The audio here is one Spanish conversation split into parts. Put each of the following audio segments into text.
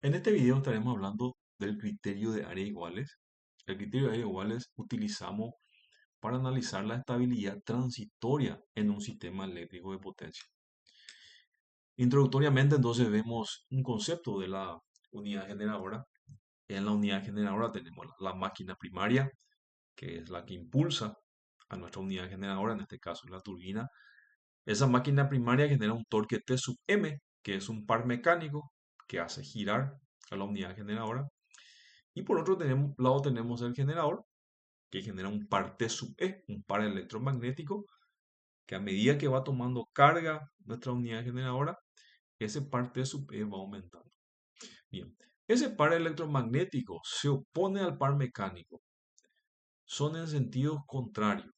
En este video estaremos hablando del criterio de áreas iguales. El criterio de áreas iguales utilizamos para analizar la estabilidad transitoria en un sistema eléctrico de potencia. Introductoriamente entonces vemos un concepto de la unidad generadora. En la unidad generadora tenemos la máquina primaria, que es la que impulsa a nuestra unidad generadora, en este caso la turbina. Esa máquina primaria genera un torque T sub M, que es un par mecánico que hace girar a la unidad generadora. Y por otro lado tenemos el generador, que genera un par T sub E, un par electromagnético, que a medida que va tomando carga nuestra unidad generadora, ese par T sub E va aumentando. Bien, ese par electromagnético se opone al par mecánico. Son en sentidos contrarios.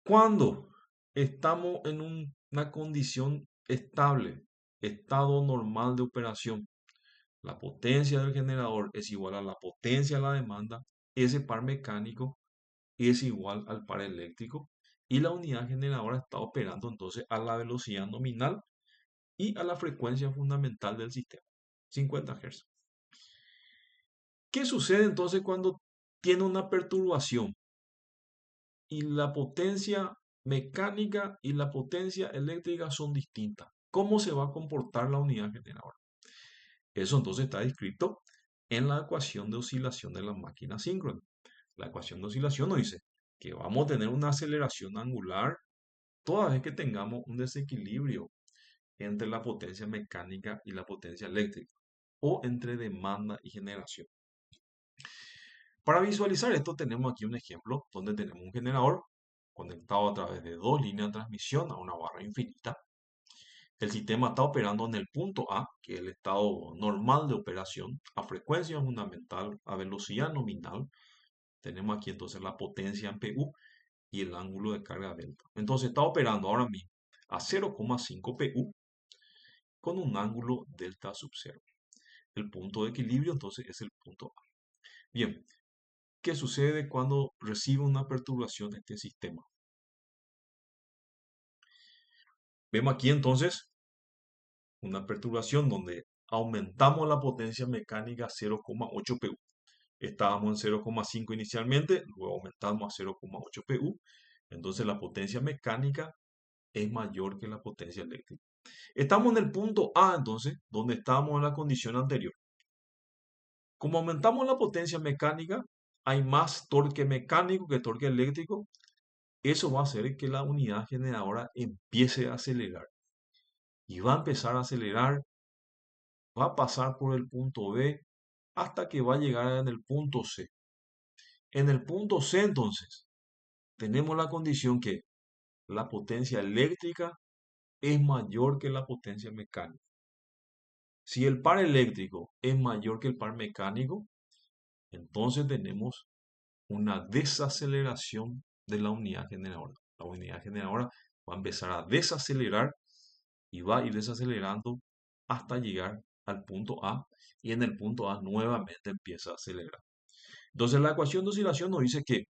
Cuando estamos en una condición estable, estado normal de operación, la potencia del generador es igual a la potencia de la demanda, ese par mecánico es igual al par eléctrico y la unidad generadora está operando entonces a la velocidad nominal y a la frecuencia fundamental del sistema, 50 Hz. ¿Qué sucede entonces cuando tiene una perturbación y la potencia mecánica y la potencia eléctrica son distintas? ¿Cómo se va a comportar la unidad generadora? Eso entonces está descrito en la ecuación de oscilación de la máquina síncrona. La ecuación de oscilación nos dice que vamos a tener una aceleración angular toda vez que tengamos un desequilibrio entre la potencia mecánica y la potencia eléctrica, o entre demanda y generación. Para visualizar esto tenemos aquí un ejemplo donde tenemos un generador conectado a través de dos líneas de transmisión a una barra infinita. El sistema está operando en el punto A, que es el estado normal de operación, a frecuencia fundamental, a velocidad nominal. Tenemos aquí entonces la potencia en PU y el ángulo de carga delta. Entonces está operando ahora mismo a 0,5 PU con un ángulo delta sub 0. El punto de equilibrio entonces es el punto A. Bien, ¿qué sucede cuando recibe una perturbación este sistema? Vemos aquí entonces una perturbación donde aumentamos la potencia mecánica a 0,8 PU. Estábamos en 0,5 inicialmente, luego aumentamos a 0,8 PU. Entonces la potencia mecánica es mayor que la potencia eléctrica. Estamos en el punto A entonces, donde estábamos en la condición anterior. Como aumentamos la potencia mecánica, hay más torque mecánico que torque eléctrico. Eso va a hacer que la unidad generadora empiece a acelerar. Y va a empezar a acelerar, va a pasar por el punto B hasta que va a llegar en el punto C. En el punto C entonces tenemos la condición que la potencia eléctrica es mayor que la potencia mecánica. Si el par eléctrico es mayor que el par mecánico, entonces tenemos una desaceleración de la unidad generadora. La unidad generadora va a empezar a desacelerar y va a ir desacelerando hasta llegar al punto A y en el punto A nuevamente empieza a acelerar. Entonces la ecuación de oscilación nos dice que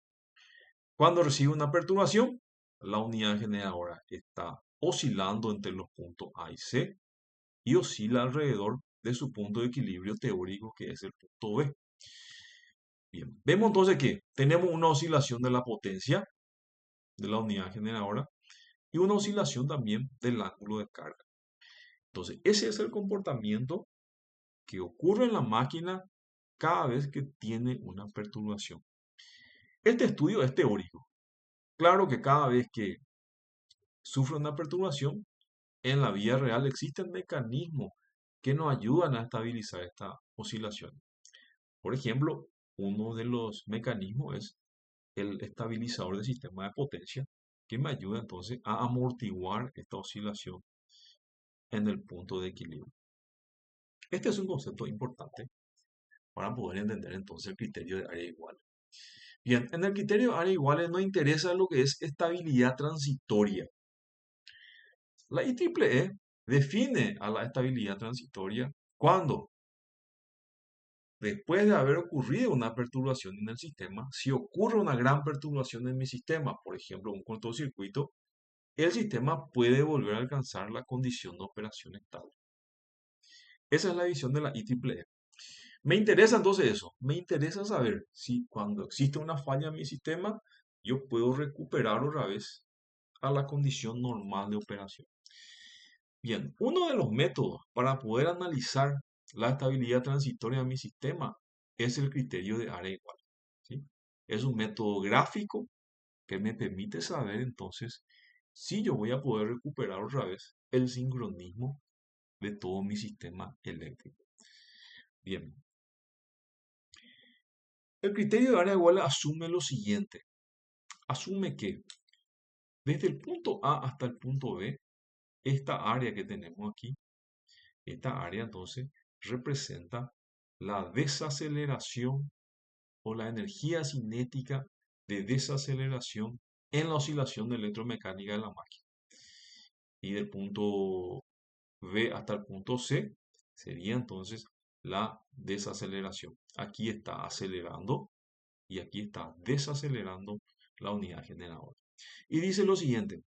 cuando recibe una perturbación, la unidad generadora está oscilando entre los puntos A y C y oscila alrededor de su punto de equilibrio teórico que es el punto B. Bien, vemos entonces que tenemos una oscilación de la potencia de la unidad generadora y una oscilación también del ángulo de carga. Entonces, ese es el comportamiento que ocurre en la máquina cada vez que tiene una perturbación. Este estudio es teórico. Claro que cada vez que sufre una perturbación, en la vida real existen mecanismos que nos ayudan a estabilizar esta oscilación. Por ejemplo, uno de los mecanismos es el estabilizador del sistema de potencia, que me ayuda entonces a amortiguar esta oscilación en el punto de equilibrio. Este es un concepto importante para poder entender entonces el criterio de área igual. Bien, en el criterio de área iguales nos interesa lo que es estabilidad transitoria. La IEEE define a la estabilidad transitoria cuando, después de haber ocurrido una perturbación en el sistema, si ocurre una gran perturbación en mi sistema, por ejemplo un cortocircuito, el sistema puede volver a alcanzar la condición de operación estable. Esa es la visión de la IEEE. Me interesa entonces eso. Me interesa saber si cuando existe una falla en mi sistema, yo puedo recuperar otra vez a la condición normal de operación. Bien, uno de los métodos para poder analizar la estabilidad transitoria de mi sistema es el criterio de área igual. ¿Sí? Es un método gráfico que me permite saber entonces si yo voy a poder recuperar otra vez el sincronismo de todo mi sistema eléctrico. Bien, el criterio de área igual asume lo siguiente. Asume que desde el punto A hasta el punto B, esta área que tenemos aquí, esta área entonces representa la desaceleración o la energía cinética de desaceleración en la oscilación electromecánica de la máquina. Y del punto B hasta el punto C sería entonces la desaceleración. Aquí está acelerando y aquí está desacelerando la unidad generadora. Y dice lo siguiente,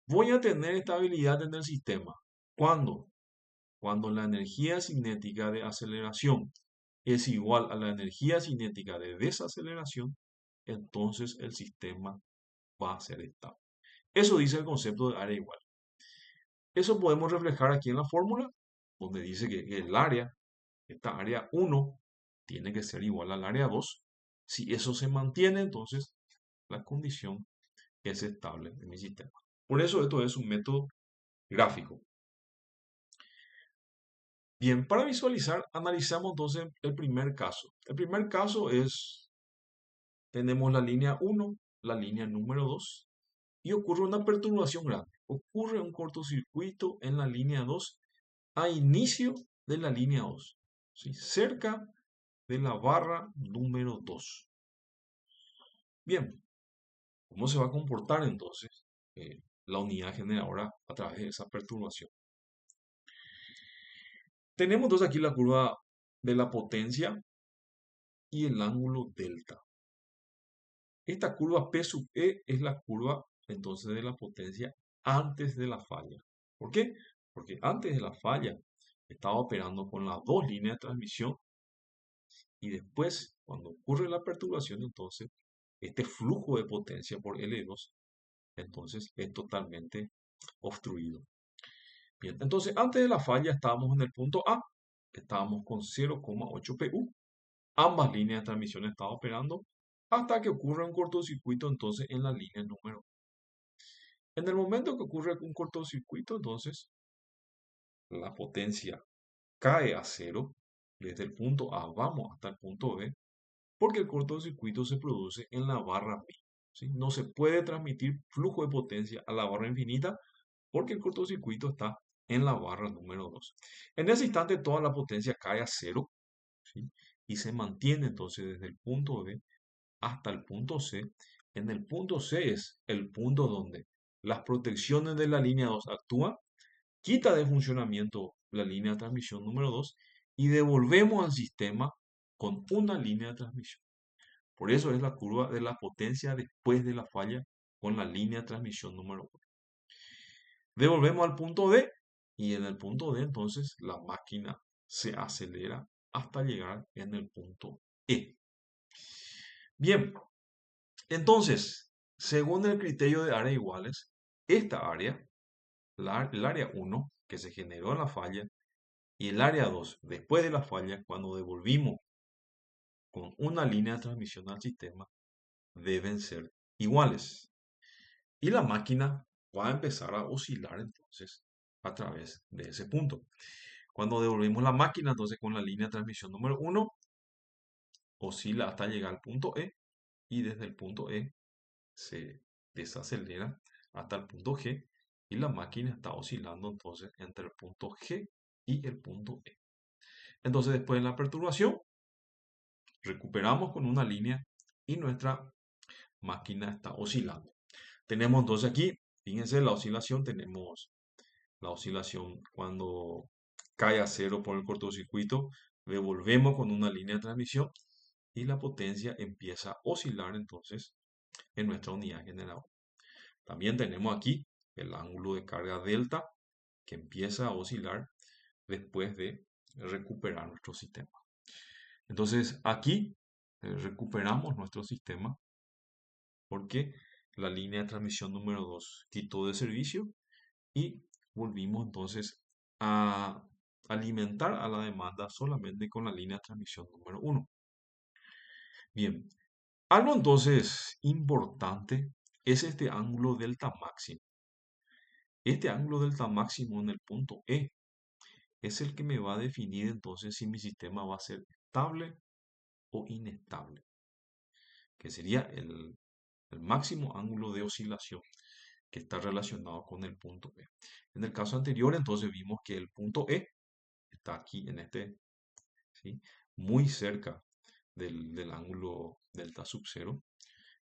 voy a tener estabilidad en el sistema. ¿Cuándo? Cuando la energía cinética de aceleración es igual a la energía cinética de desaceleración, entonces el sistema va a ser estable. Eso dice el concepto de área igual. Eso podemos reflejar aquí en la fórmula, donde dice que el área, esta área 1, tiene que ser igual al área 2. Si eso se mantiene, entonces la condición es estable en mi sistema. Por eso esto es un método gráfico. Bien, para visualizar, analizamos entonces el primer caso. El primer caso es, tenemos la línea 1, la línea número 2, y ocurre una perturbación grande. Ocurre un cortocircuito en la línea 2 a inicio de la línea 2, ¿sí? Cerca de la barra número 2. Bien, ¿cómo se va a comportar entonces la unidad generadora a través de esa perturbación? Tenemos entonces aquí la curva de la potencia y el ángulo delta. Esta curva P sub E es la curva entonces de la potencia antes de la falla. ¿Por qué? Porque antes de la falla estaba operando con las dos líneas de transmisión y después, cuando ocurre la perturbación, entonces este flujo de potencia por L2 entonces es totalmente obstruido. Bien, entonces antes de la falla estábamos en el punto A, estábamos con 0,8 pu. Ambas líneas de transmisión estaban operando hasta que ocurre un cortocircuito entonces en la línea número 1. En el momento que ocurre un cortocircuito, entonces la potencia cae a cero. Desde el punto A vamos hasta el punto B, porque el cortocircuito se produce en la barra pi. ¿Sí? No se puede transmitir flujo de potencia a la barra infinita porque el cortocircuito está en la barra número 2. En ese instante toda la potencia cae a cero, ¿sí? Y se mantiene entonces desde el punto B hasta el punto C. En el punto C es el punto donde las protecciones de la línea 2 actúan, quita de funcionamiento la línea de transmisión número 2 y devolvemos al sistema con una línea de transmisión. Por eso es la curva de la potencia después de la falla con la línea de transmisión número 1. Devolvemos al punto D y en el punto D entonces la máquina se acelera hasta llegar en el punto E. Bien, entonces, según el criterio de áreas iguales, esta área, el área 1 que se generó en la falla y el área 2 después de la falla, cuando devolvimos con una línea de transmisión al sistema, deben ser iguales. Y la máquina va a empezar a oscilar entonces a través de ese punto. Cuando devolvemos la máquina, entonces con la línea de transmisión número 1, oscila hasta llegar al punto E y desde el punto E se desacelera hasta el punto G y la máquina está oscilando entonces entre el punto G y el punto E. Entonces después de la perturbación, recuperamos con una línea y nuestra máquina está oscilando. Tenemos entonces aquí, fíjense la oscilación, tenemos la oscilación cuando cae a cero por el cortocircuito, devolvemos con una línea de transmisión y la potencia empieza a oscilar entonces en nuestra unidad generadora. También tenemos aquí el ángulo de carga delta que empieza a oscilar después de recuperar nuestro sistema. Entonces aquí recuperamos nuestro sistema porque la línea de transmisión número 2 quitó de servicio y volvimos entonces a alimentar a la demanda solamente con la línea de transmisión número uno. Bien, algo entonces importante es este ángulo delta máximo. Este ángulo delta máximo en el punto E es el que me va a definir entonces si mi sistema va a ser estable o inestable, que sería el máximo ángulo de oscilación que está relacionado con el punto E. En el caso anterior entonces vimos que el punto E está aquí en este, ¿sí? Muy cerca del ángulo delta sub 0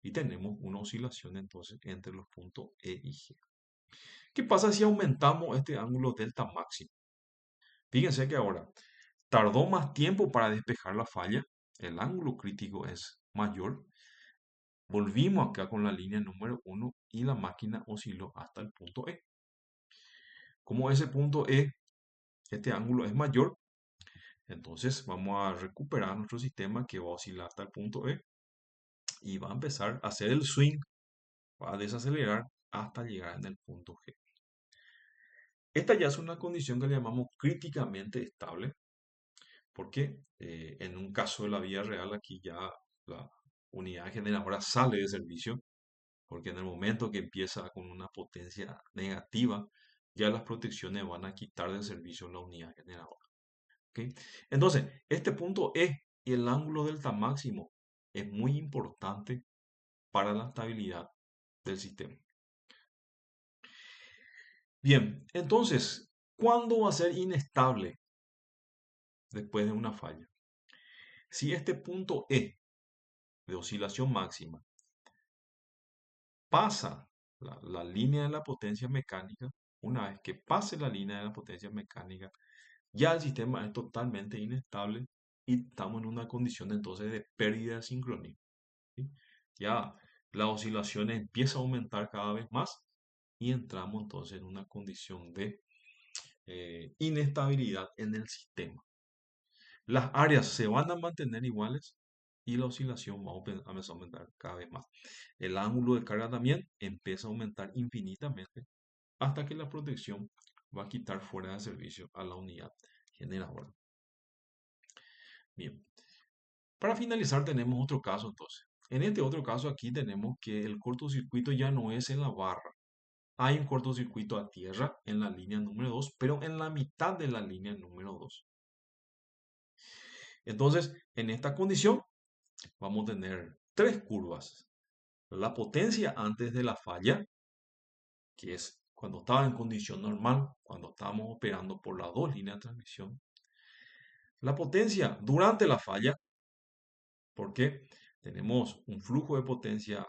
y tenemos una oscilación entonces entre los puntos E y G. ¿Qué pasa si aumentamos este ángulo delta máximo? Fíjense que ahora tardó más tiempo para despejar la falla, el ángulo crítico es mayor. Volvimos acá con la línea número 1 y la máquina osciló hasta el punto E. Como ese punto E, este ángulo es mayor, entonces vamos a recuperar nuestro sistema que va a oscilar hasta el punto E y va a empezar a hacer el swing, va a desacelerar hasta llegar en el punto G. Esta ya es una condición que le llamamos críticamente estable, porque en un caso de la vida real aquí ya la unidad generadora sale de servicio, porque en el momento que empieza con una potencia negativa, ya las protecciones van a quitar de servicio la unidad generadora. ¿Ok? Entonces, este punto E y el ángulo delta máximo es muy importante para la estabilidad del sistema. Bien, entonces, ¿cuándo va a ser inestable después de una falla? Si este punto E de oscilación máxima pasa la línea de la potencia mecánica, una vez que pase la línea de la potencia mecánica, ya el sistema es totalmente inestable y estamos en una condición entonces de pérdida de sincronismo. ¿Sí? Ya la oscilación empieza a aumentar cada vez más y entramos entonces en una condición de inestabilidad en el sistema. Las áreas se van a mantener iguales y la oscilación va a empezar a aumentar cada vez más. El ángulo de carga también empieza a aumentar infinitamente hasta que la protección va a quitar fuera de servicio a la unidad generadora. Bien, para finalizar tenemos otro caso entonces. En este otro caso aquí tenemos que el cortocircuito ya no es en la barra. Hay un cortocircuito a tierra en la línea número 2, pero en la mitad de la línea número 2. Entonces, en esta condición vamos a tener tres curvas. La potencia antes de la falla, que es cuando estaba en condición normal, cuando estábamos operando por las dos líneas de transmisión. La potencia durante la falla, porque tenemos un flujo de potencia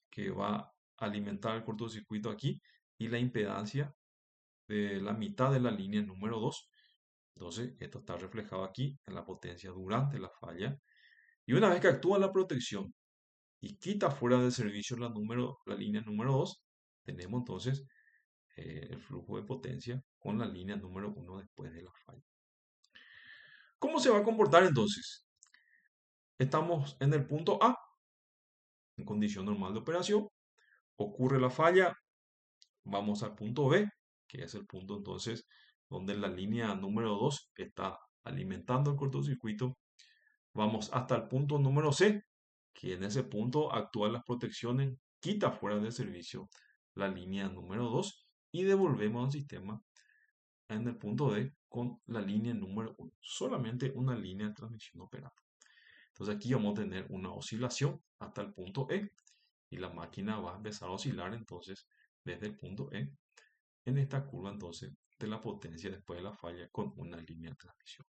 que va a alimentar el cortocircuito aquí y la impedancia de la mitad de la línea número 2. Entonces, esto está reflejado aquí en la potencia durante la falla. Y una vez que actúa la protección y quita fuera de servicio la línea número 2, tenemos entonces el flujo de potencia con la línea número 1 después de la falla. ¿Cómo se va a comportar entonces? Estamos en el punto A, en condición normal de operación. Ocurre la falla, vamos al punto B, que es el punto entonces donde la línea número 2 está alimentando el cortocircuito. Vamos hasta el punto número C, que en ese punto actúan las protecciones, quita fuera de servicio la línea número 2 y devolvemos al sistema en el punto D con la línea número 1. Solamente una línea de transmisión operando. Entonces aquí vamos a tener una oscilación hasta el punto E y la máquina va a empezar a oscilar entonces desde el punto E en esta curva entonces de la potencia después de la falla con una línea de transmisión.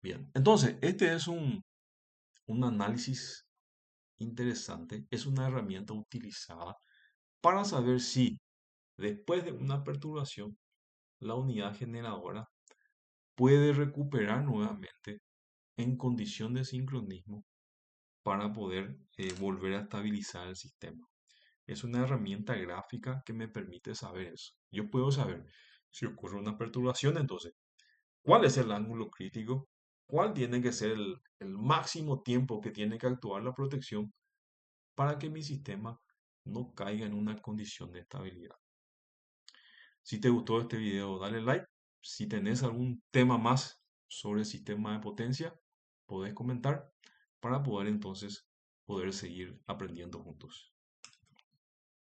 Bien, entonces este es un análisis interesante, es una herramienta utilizada para saber si después de una perturbación la unidad generadora puede recuperar nuevamente en condición de sincronismo para poder volver a estabilizar el sistema. Es una herramienta gráfica que me permite saber eso. Yo puedo saber si ocurre una perturbación, entonces cuál es el ángulo crítico, cuál tiene que ser el máximo tiempo que tiene que actuar la protección para que mi sistema no caiga en una condición de estabilidad. Si te gustó este video, dale like. Si tenés algún tema más sobre el sistema de potencia, podés comentar para poder entonces poder seguir aprendiendo juntos.